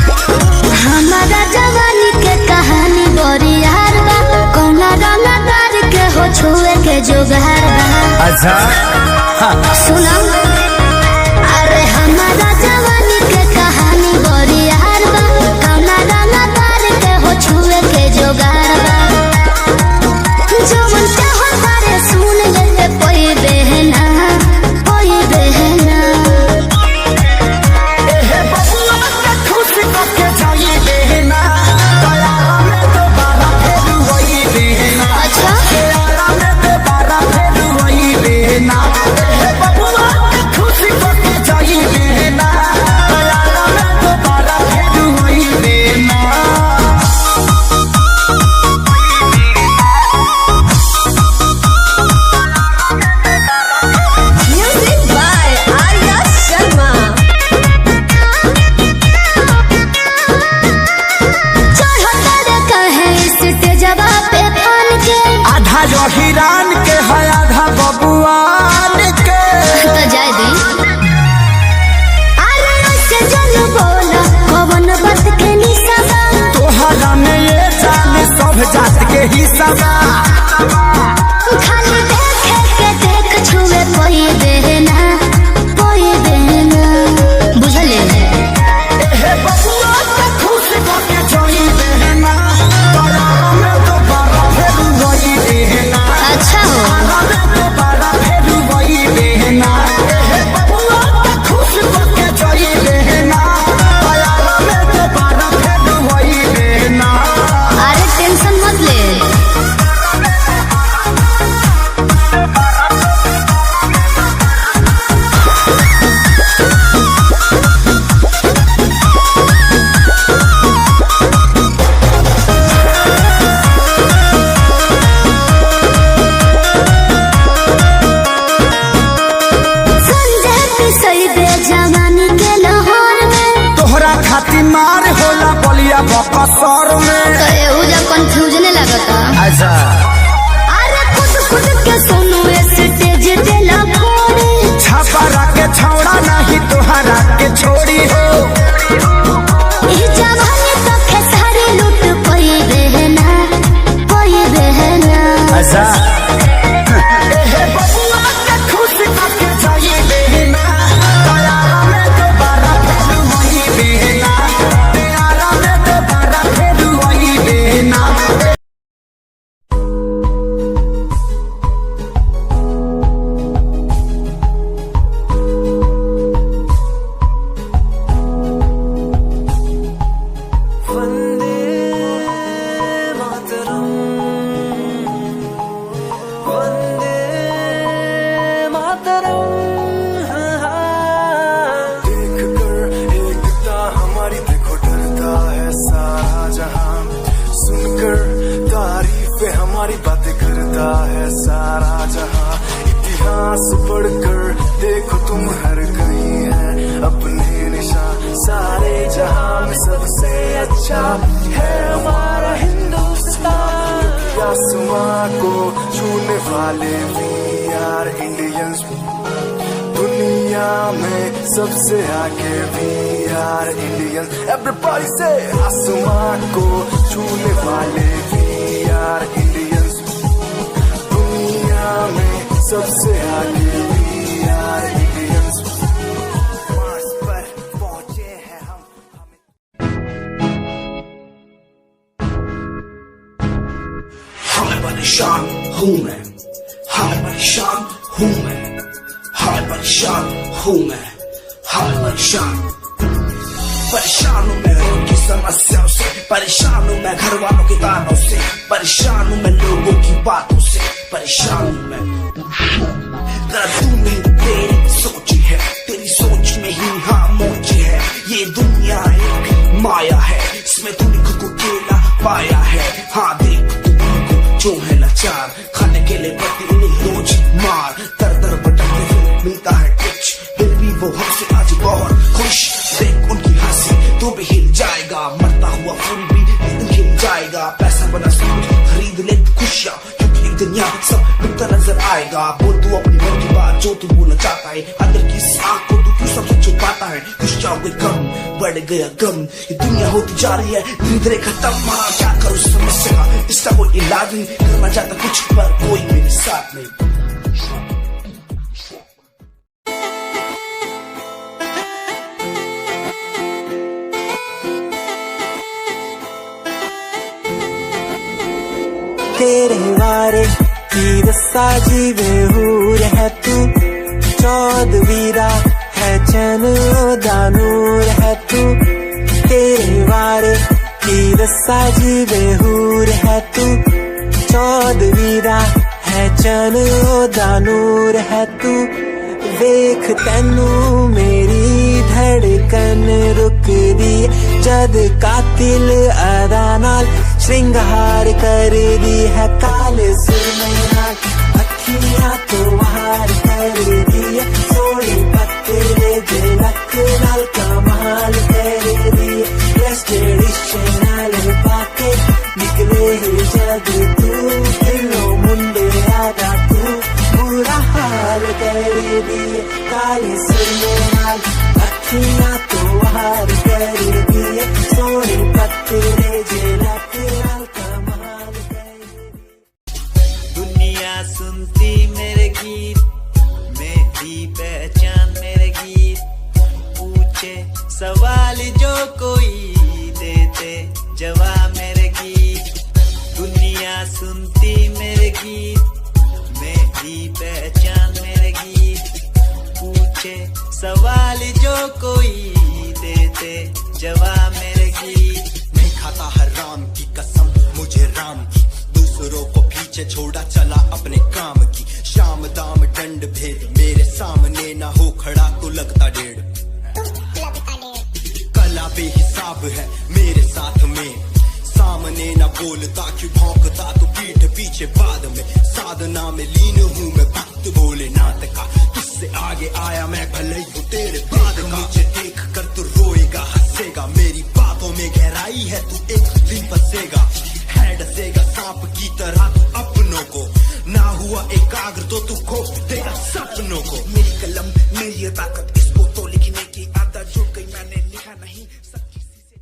हमारा जवानी के कहानी बड़ी यार बा, कौना रंगदार के हो छुए के जोगार बा। अच्छा सुनो अरे हमारा जवानी के कहानी बड़ी यार बा, कौना रंगदार के हो छुए के जोगार बा। जवन चाहो तारे सुन लेते कोई बहना कोई बहना। एहे बबुआ के खुश करके जाई देना दयारा में दोबारा फिर वही देना अच्छा दयारा में दोबारा फिर वही देना एहे बबुआ के खुश करके जाई देना दयारा में दोबारा फिर वही देना म्यूजिक बाय आर्या शर्मा। चढ़ो तारे कहे स्टेजवा पे फान के आधा जो हिरान के है आधा बबुआन के तो जाए दी। अरे ऐसे जन बोला कौन बात के निशाबा, तोहरा में ये जान सब जात के हिस्सा बा खाली देखे के देख छुए कोई देना बुझले। एहे बबुआ के खुश करके जाई देना दयारा में दोबारा फिर वही देना अच्छा हो दयारा में दोबारा फिर वही देना एहे बबुआ के खुश करके जाई देना दयारा में दोबारा फिर वही देना अरे टेंशन मत ले। संजय पिसई दे जवानी के लाहौर में, तोहरा खातिर मार होला बलिया बकसर में तो एहू जब कंफ्यूजने लगता। अच्छा अरे खुद के सुनो स्टेज देला फोड़े, छपरा के छौड़ा नहीं तोहरा के छोड़ी हो ई जवानी तो खेसारी लूट कोई बहना अच्छा एहे बबुआ के खुश करके जाई देना दयारा में दोबारा फिर वही देना दयारा में दोबारा फिर वही देना हमारी बातें करता है सारा जहां इतिहास पढ़कर देखो तुम हर कहीं है अपने निशान सारे जहां में सबसे अच्छा है हमारा हिंदुस्तान आसमां को छूने वाले भी यार इंडियंस दुनिया में सबसे आगे भी यार इंडियंस एवरीबॉडी से आसमां को छूने वाले भी यार इंडियंस दुनिया में सबसे आगे भी यार इंडियंस हूँ मैं, हाय परेशान हूँ मैं, हाय परेशान हूँ मैं, हाय परेशान। परेशान हूँ मैं उनकी समस्याओं से, परेशान हूँ मैं घर वालों के तानों से, परेशान हूँ मैं लोगों की बातों से, परेशान हूँ मैं। जरा तू नहीं तेरी सोच है, तेरी सोच में ही हाँ मोच है। ये दुनिया एक माया है, इसमें तूने खुद को अकेला पाया है। हाँ देख तू उनको जो है लाचार, खाने के लिए पड़ती उन्हें रोज मार। दर दर भटकते फिर मिलता है कुछ, फिर भी वो हमसे आज बहुत खुश। देख उनकी हंसी तू भी हिल जाएगा, मरता हुआ फूल भी एक दिन खिल जाएगा। पैसा बना सब कुछ खरीद ले खुशियाँ, क्योंकि एक दिन यहाँ सब मिलता नजर आएगा। बोल तू अपनी मन की बात जो तू बोलना चाहता है, अंदर की इस आँख को तू क्यों सबसे छुपाता है। कुछ चाहोगे कम बढ़ गया गम, ये दुनिया होती जा रही है धीरे धीरे खत्म। हाँ क्या करूँ समस्या का, इसका कोई इलाज नहीं, करना चाहता कुछ पर कोई मेरे साथ नहीं। तेरे वारे की रस्सा जीवे हूर है तू, चौदवीरा है चैन दानूर है तू। तेरे वारे की रस्सा जीवे हूर है तू, चौदवीरा है चैन दानूर है तू। वेख तैनू मेरी धड़कन रुक दी, जद कातिल अदा नाल श्रृंगार कर दी है। काले सुरमई नाल अखियां तो वार कर दी है, सोनी पत्ते झलक नाल कमाल कर दी है। वेस्ट ट्रेडिशनल पाके निकले जग तू, दिलो मुंडे आदा तू बुरा हाल कर दी है। काले सुरमई नाल अखियां तो वार कर दी है, सोनी पत्ते झलक नाल कमाल कर दी। दुनिया सुनती मेरे गीत, मेरी पहचान मेरे गीत, पूछे सवाल जो कोई देते जवाब मेरे गीत। दुनिया सुनती मेरे गीत, मेरी पहचान मेरे गीत, पूछे सवाल जो कोई देते जवाब मेरे गीत। नहीं खाता हराम की कसम मुझे राम की, दूसरों को पीछे छोड़ा चला अपने काम की। शाम दाम दंड भेद मेरे सामने ना हो खड़ा तो लगता डेढ़। कला बेहिसाब है मेरे साथ में, सामने ना बोलता क्यों भौंकता तो पीठ पीछे बाद में। साधना में लीन हूँ मैं भक्त भोलेनाथ का, तुझसे आगे आया मैं भले ही हूँ तेरे बाद का। मुझे देख कर तू रोएगा हंसेगा, मेरी बातों में गहराई है तू एक दिन फंसेगा। है डसेगा सांप की तरह तू अपनों को, ना हुआ एकाग्र तो तू खो देगा सपनों को। मेरी कलम में ये ताकत, इसको तो लिखने की आदत जुड़ गई, मैंने लिखा नहीं सब किसी से।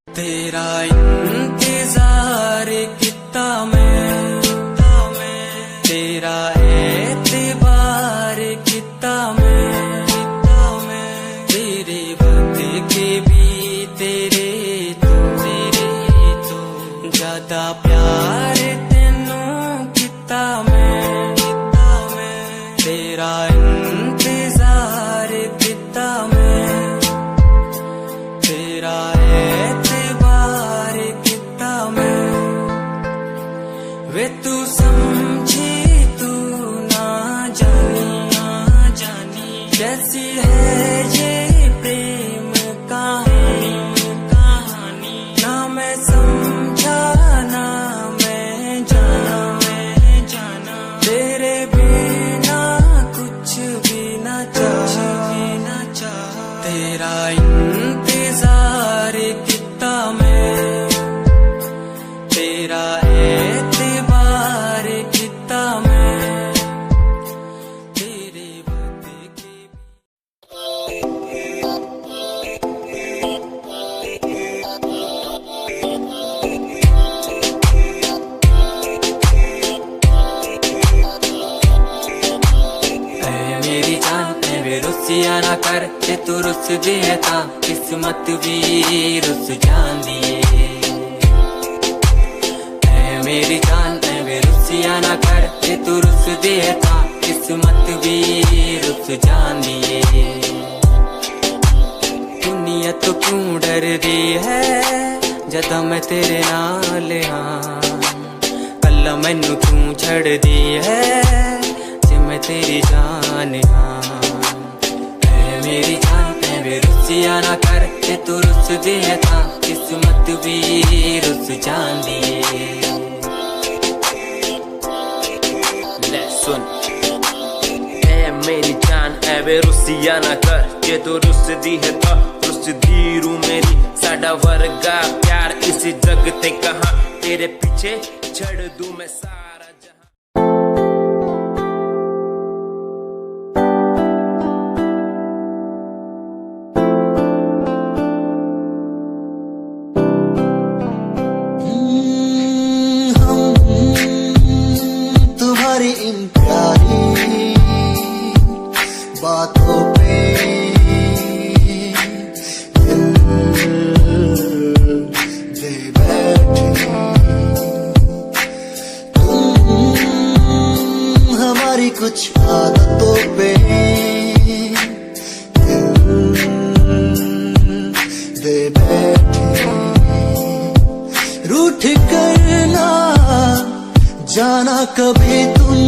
तेरा इंतजार कितना मैं, तेरा एतबार कितना मैं, तेरे वक्त के भी तेरे तो ज्यादा प्यार तेनू कितना मैं, तेरा इंतजार कितना वे तू समझी तू ना जानी कैसी है ये प्रेम कहानी ना मैं समझा ना मैं जाना तेरे बिना कुछ भी ना चाह तेरा इंतजार कितना मैं तेरा एतबार कितना मैं तेरे बदले के मेरी जान में रुसिया ना कर ते तू रुस दिए था किस्मत भी रुस जान दिए मेरी जान में रुसिया ना कर ते तू रुस दिए था किस्मत भी रुस जान दिए दुनिया तो क्यों डर दी है जदा मैं तेरे नाल हाँ कल्ला मैनू क्यों छड़ दी है मैं तेरी जान हाँ मेरी जान में रुसिया ना कर ते तू रुस दिए था किस्मत भी रुस जान दिए ले सुन मेरी जान है वे रुसिया ना कर जे तू रुस दी है तो रुस दी रू मेरी साडा वर्गा प्यार इस जग ते कहां तेरे पीछे छड़ दूं मैं सारा तुम्हारी इन प्यारी बातों पे दिल दे बैठे तुम हमारी कुछ आदतों पे दिल दे बैठे रूठ करना जाना कभी तुम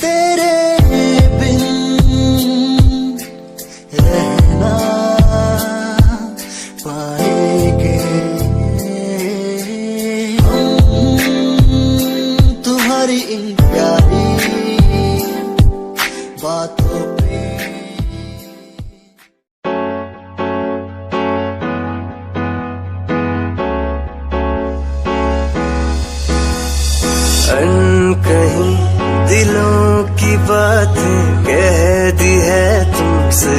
तेरे बिन रहना पाएंगे तुम्हारी इन प्यारी बातों पे कहीं दिलों की बातें कह दी है तुमसे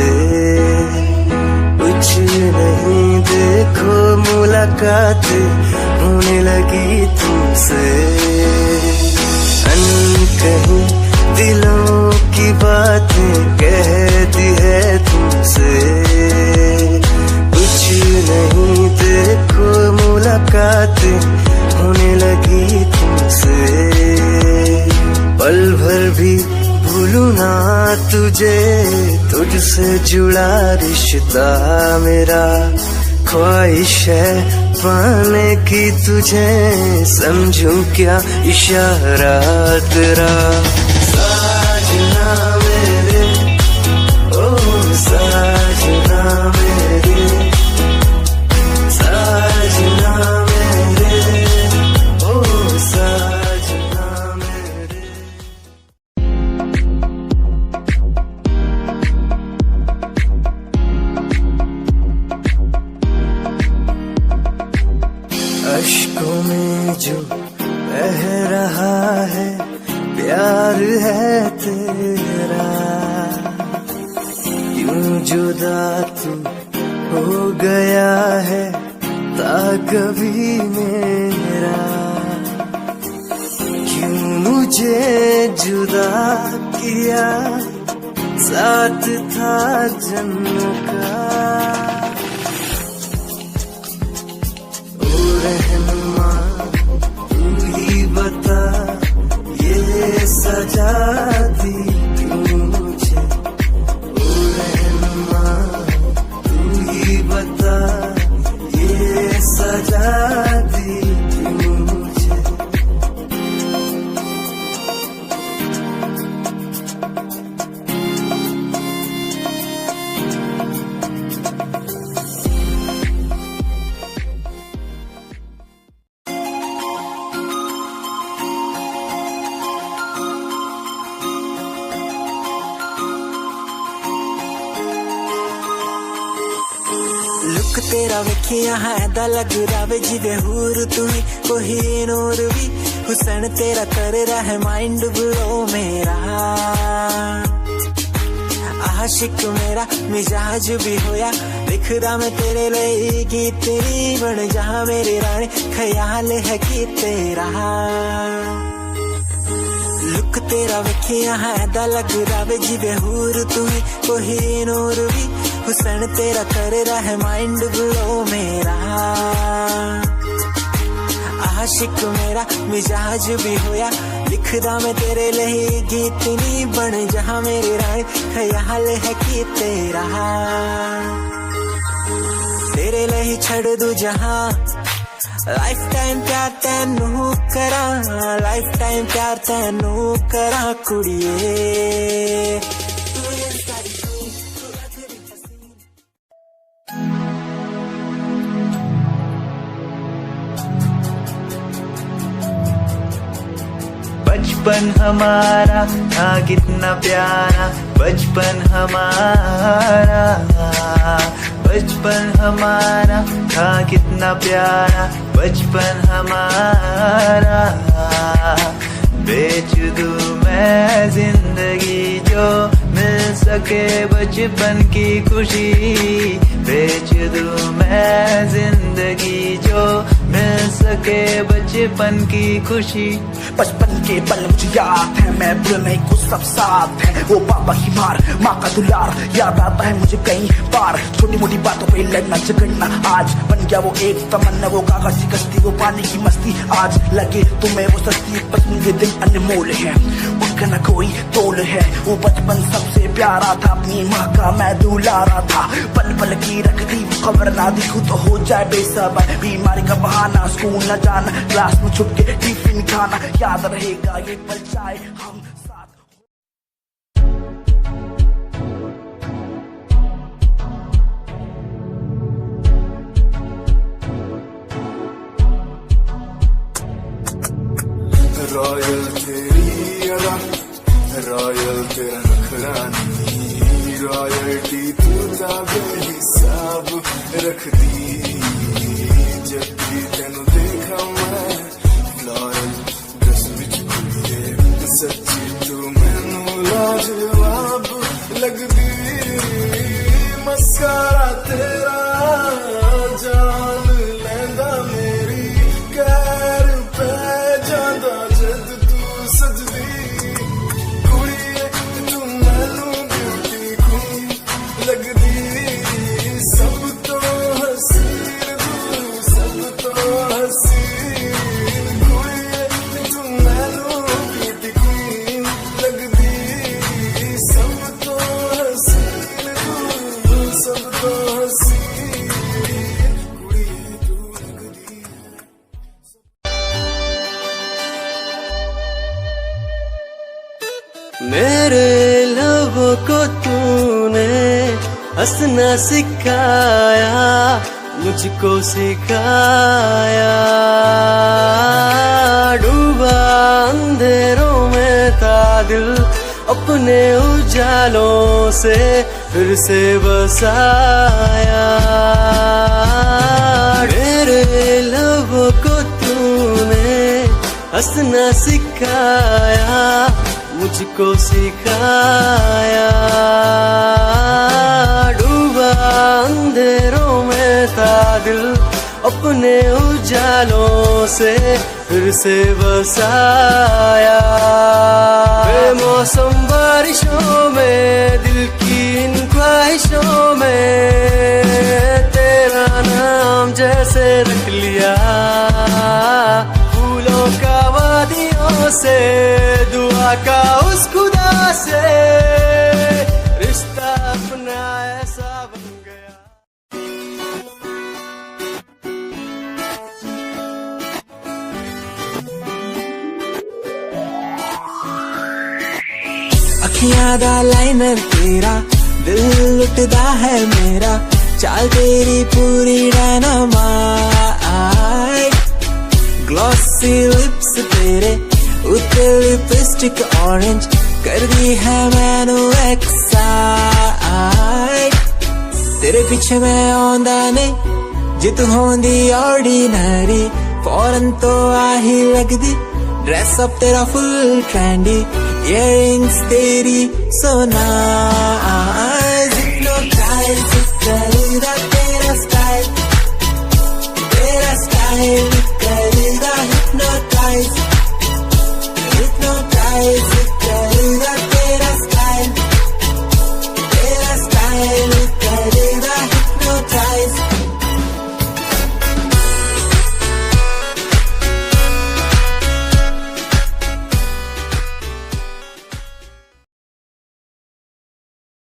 कुछ नहीं देखो मुलाकात होने लगी तुमसे कहीं दिलों की बातें कह दी है तुमसे कुछ नहीं देखो मुलाकात होने लगी तुमसे पल भर भी भूलूं ना तुझे तुझसे जुड़ा रिश्ता मेरा ख्वाहिश है पाने की तुझे समझूं क्या इशारा तेरा साजना मेरे ओ साजना मेरे साजना मेरे ओ साजना मेरे अश्कों में जो बह रहा है प्यार है तेरा क्यों जुदा तू हो गया है ता कभी मेरा क्यों मुझे जुदा किया साथ था जन्मों का रहनुमा तू ही बता ये सजा दी क्यों मुझे ओ रहनुमा तू ही बता ये सजा आजादी मुझे। लुक तेरा वेखिया है दा लग रावे जिवे हूर तू ही कोई नूर भी हुसैन तेरा कर रहा है माइंड ब्लो मेरा आशिक मेरा मिजाज भी होया लिखदा मैं तेरे लिए गीत तेरी बन जा मेरी रानी ख्याल है कि तेरा लुक तेरा वेखिया है दा लग रावे जिवे हूर तू ही कोई नूर भी हुसैन तेरा कर रहा है माइंड ब्लो मेरा आशिक मेरा मिजाज भी होया लिखदा मैं तेरे लिए गीत नी बन जहां मेरी रानी ख्याल है कि तेरा तेरे लिए छड़ दू जहां लाइफ टाइम प्यार तैनू करा लाइफ टाइम प्यार तैनू करा कुड़िए। बचपन हमारा था कितना प्यारा बचपन हमारा बचपन हमारा था कितना प्यारा बचपन हमारा बेच दूं मैं जिंदगी जो मिल सके बचपन की खुशी बेच दूं मैं जिंदगी जो मिल सके बचपन की खुशी। बचपन के पल मुझे याद है मैं भूल नहीं कुछ सब साथ है वो पापा की मार माँ का दुलार याद आता है मुझे कई बार छोटी मोटी बातों पे लड़ना झगड़ना आज बन गया वो एक तमन्ना वो कागज की कश्ती वो पानी की मस्ती आज लगे तुम्हें वो सस्ती बचपन के दिन अनमोल है उनका न कोई तोल है वो बचपन सबसे प्यारा था अपनी माँ का मैं दुलारा था पल पल की रखती खबर ना दिखूं तो हो जाए बेसबर बीमारी का बहाना स्कूल न जाना क्लास में छुप के टिफिन खाना याद रहेगा ये पल चाहे हम साथ। रॉयल तेरी अदा रॉयल तेरा नखरानी रॉयल्टी तू जाबे हिसाब रख दी जब भी तेनू देखा मैं फ्लोरल ड्रेस विच खुले सच्ची तू मैनू लाजवाब लगदी मस्कारा तेरा जान लैंदा मेरी कैर पे जांदा जद तू सजदी कुड़िए तू मैनू ब्यूटी क्वीन लगदी सब तो हसीन तू सब तो हसीन कुड़िए तू मैनू ब्यूटी क्वीन लगदी सब तो हसीन तू सब तो हसीन कुड़िए तू लगदी। मेरे लबों को तूने हंसना सिखाया मुझको सिखाया डूबा अंधेरों में था दिल अपने उजालों से फिर से बसाया मेरे लबों को तूने हंसना सिखाया मुझको सिखाया डूबा अंधेरों में था दिल अपने उजालों से फिर से बसाया बेमौसम बारिशों में दिल की इन ख्वाहिशों में तेरा नाम जैसे रख लिया फूलों का वादियों से दुआ का उस खुदा से रिश्ता अपना ऐसा बन गया। अखियां दा लाइनर तेरा दिल लुटदा है मेरा चाल तेरी पूरी डायनामाइट ग्लॉसी लिप्स तेरे उत्ते लिपस्टिक ऑरेंज कर दी है मैनू एक्साइट तेरे पीछे मैं आंदा ने जे तू होंदी ऑर्डिनरी फौरन तो आही लगदी ड्रेस अप तेरा फुल ट्रेंडी इयररिंग्स तेरी so nice hypnotize करेगा तेरा स्टाइल करेगा hypnotize